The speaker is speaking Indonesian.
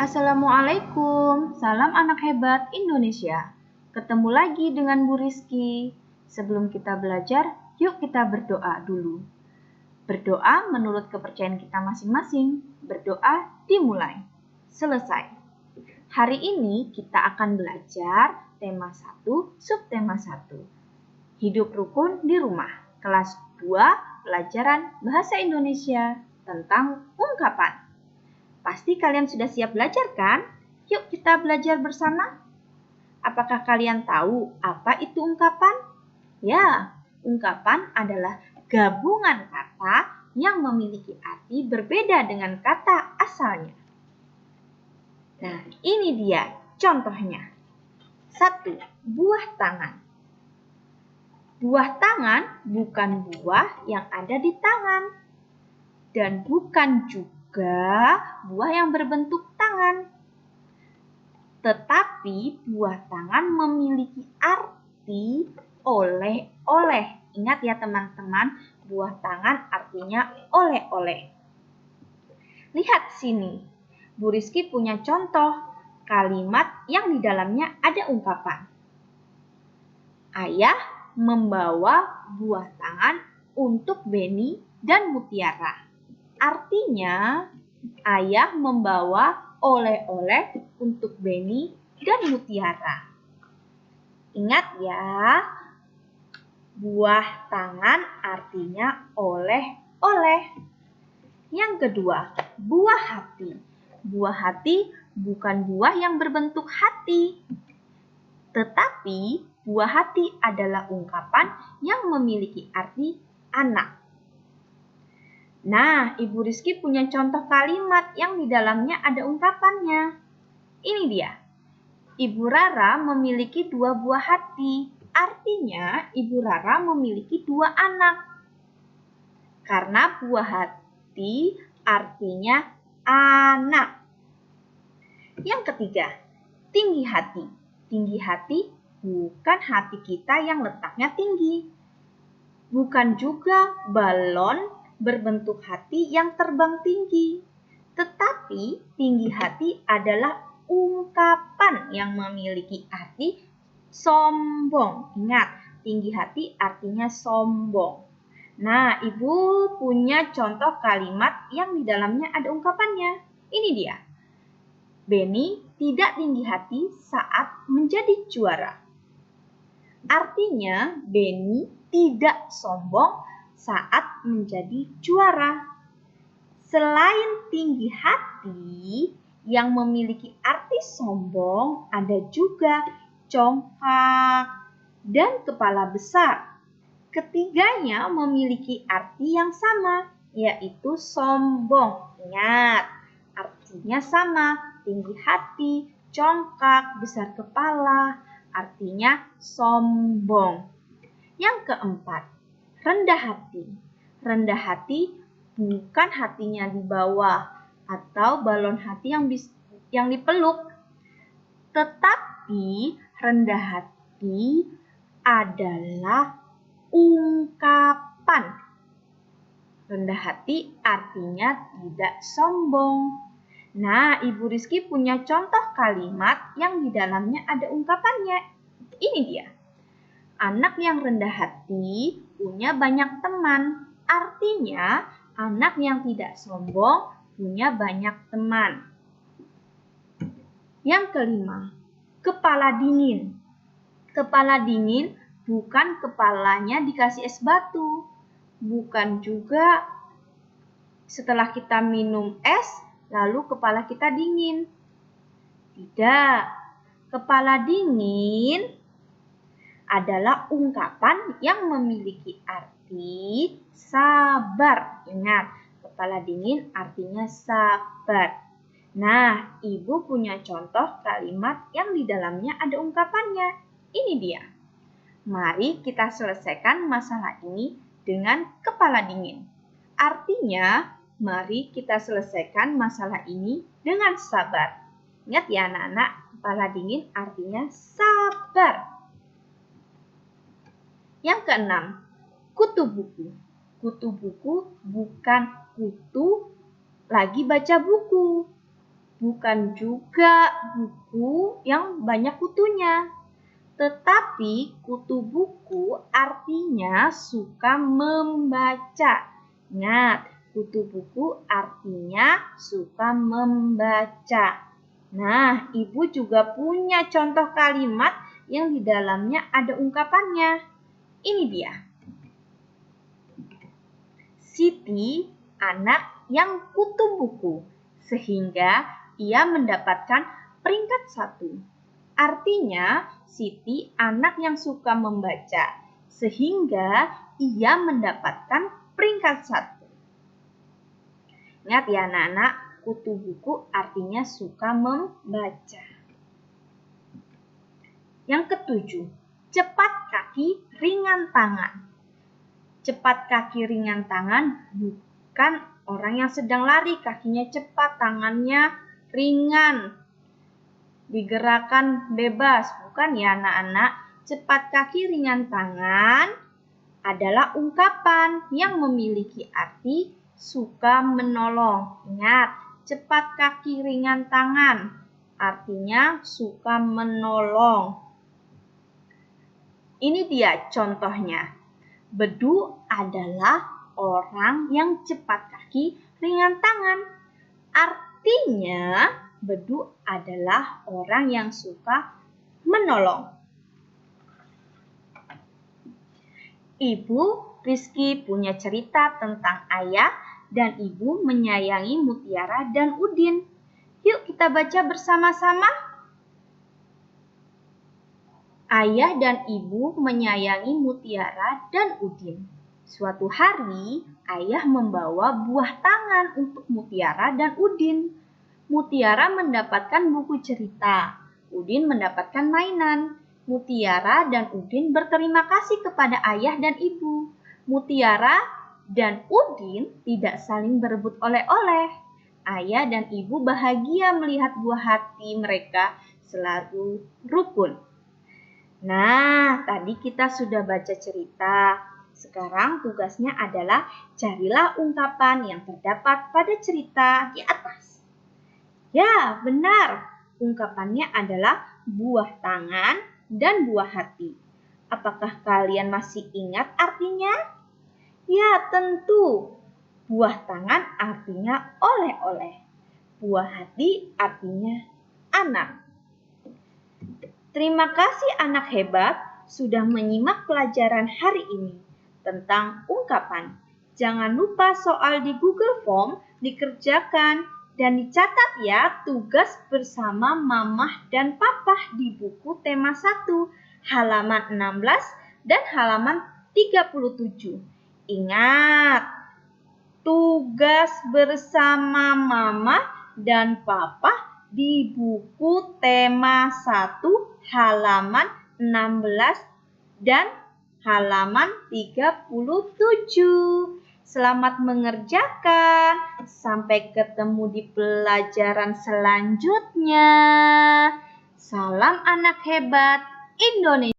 Assalamualaikum, salam anak hebat Indonesia. Ketemu lagi dengan Bu Rizky. Sebelum kita belajar, yuk kita berdoa dulu. Berdoa menurut kepercayaan kita masing-masing. Berdoa dimulai. Selesai. Hari ini kita akan belajar tema 1, subtema 1. Hidup rukun di rumah. Kelas 2, pelajaran Bahasa Indonesia tentang ungkapan. Pasti kalian sudah siap belajar kan? Yuk kita belajar bersama. Apakah kalian tahu apa itu ungkapan? Ya, ungkapan adalah gabungan kata yang memiliki arti berbeda dengan kata asalnya. Nah, ini dia contohnya. 1. Buah tangan. Buah tangan bukan buah yang ada di tangan. Dan bukan juga buah yang berbentuk tangan. Tetapi buah tangan memiliki arti oleh-oleh. Ingat ya teman-teman, buah tangan artinya oleh-oleh. Lihat sini, Bu Rizky punya contoh kalimat yang di dalamnya ada ungkapan. Ayah membawa buah tangan untuk Beni dan Mutiara. Artinya, ayah membawa oleh-oleh untuk Beni dan Mutiara. Ingat ya, buah tangan artinya oleh-oleh. Yang kedua, buah hati. Buah hati bukan buah yang berbentuk hati. Tetapi, buah hati adalah ungkapan yang memiliki arti anak. Nah, Ibu Rizky punya contoh kalimat yang di dalamnya ada ungkapannya. Ini dia. Ibu Rara memiliki 2 buah hati. Artinya, Ibu Rara memiliki 2 anak. Karena buah hati artinya anak. Yang ketiga, tinggi hati. Tinggi hati bukan hati kita yang letaknya tinggi. Bukan juga balon berbentuk hati yang terbang tinggi. Tetapi tinggi hati adalah ungkapan yang memiliki arti sombong. Ingat, tinggi hati artinya sombong. Nah, Ibu punya contoh kalimat yang di dalamnya ada ungkapannya. Ini dia. Beni tidak tinggi hati saat menjadi juara. Artinya, Beni tidak sombong saat menjadi juara. Selain tinggi hati yang memiliki arti sombong, ada juga congkak dan kepala besar. Ketiganya memiliki arti yang sama, yaitu sombong. Ingat, artinya sama, tinggi hati, congkak, besar kepala, artinya sombong. Yang keempat, rendah hati. Rendah hati bukan hatinya di bawah atau balon hati yang dipeluk. Tetapi rendah hati adalah ungkapan. Rendah hati artinya tidak sombong. Nah, Ibu Rizky punya contoh kalimat yang di dalamnya ada ungkapannya. Ini dia. Anak yang rendah hati punya banyak teman. Artinya, anak yang tidak sombong punya banyak teman. Yang kelima, kepala dingin. Kepala dingin bukan kepalanya dikasih es batu. Bukan juga setelah kita minum es, lalu kepala kita dingin. Tidak, kepala dingin adalah ungkapan yang memiliki arti sabar. Ingat, kepala dingin artinya sabar. Nah, Ibu punya contoh kalimat yang di dalamnya ada ungkapannya. Ini dia. Mari kita selesaikan masalah ini dengan kepala dingin. Artinya, mari kita selesaikan masalah ini dengan sabar. Ingat ya anak-anak, kepala dingin artinya sabar. Yang keenam, kutu buku. Kutu buku bukan kutu lagi baca buku. bukan juga buku yang banyak kutunya. Tetapi kutu buku artinya suka membaca. Ingat, kutu buku artinya suka membaca. Nah, Ibu juga punya contoh kalimat yang di dalamnya ada ungkapannya. Ini dia. Siti anak yang kutu buku, sehingga ia mendapatkan peringkat 1. Artinya, Siti anak yang suka membaca, sehingga ia mendapatkan peringkat 1. Ingat ya anak-anak, kutu buku artinya suka membaca. Yang ketujuh, cepat kaki, ringan tangan. Cepat kaki, ringan tangan bukan orang yang sedang lari, kakinya cepat, tangannya ringan, digerakkan bebas, bukan ya anak-anak. Cepat kaki, ringan tangan adalah ungkapan yang memiliki arti suka menolong. Ingat, cepat kaki, ringan tangan artinya suka menolong. Ini dia contohnya. Bedu adalah orang yang cepat kaki, ringan tangan. Artinya, Bedu adalah orang yang suka menolong. Ibu Rizky punya cerita tentang ayah dan ibu menyayangi Mutiara dan Udin. Yuk kita baca bersama-sama. Ayah dan ibu menyayangi Mutiara dan Udin. Suatu hari, ayah membawa buah tangan untuk Mutiara dan Udin. Mutiara mendapatkan buku cerita, Udin mendapatkan mainan. Mutiara dan Udin berterima kasih kepada ayah dan ibu. Mutiara dan Udin tidak saling berebut oleh-oleh. Ayah dan ibu bahagia melihat buah hati mereka selalu rukun. Nah, tadi kita sudah baca cerita. Sekarang tugasnya adalah carilah ungkapan yang terdapat pada cerita di atas. Ya, benar. Ungkapannya adalah buah tangan dan buah hati. Apakah kalian masih ingat artinya? Ya, tentu. Buah tangan artinya oleh-oleh. Buah hati artinya anak. Terima kasih anak hebat sudah menyimak pelajaran hari ini tentang ungkapan. Jangan lupa soal di Google Form dikerjakan dan dicatat ya tugas bersama mamah dan papah di buku tema 1 halaman 16 dan halaman 37. Ingat, tugas bersama mama dan papa di buku tema 1 halaman 16 dan halaman 37. Selamat mengerjakan. Sampai ketemu di pelajaran selanjutnya. Salam anak hebat Indonesia.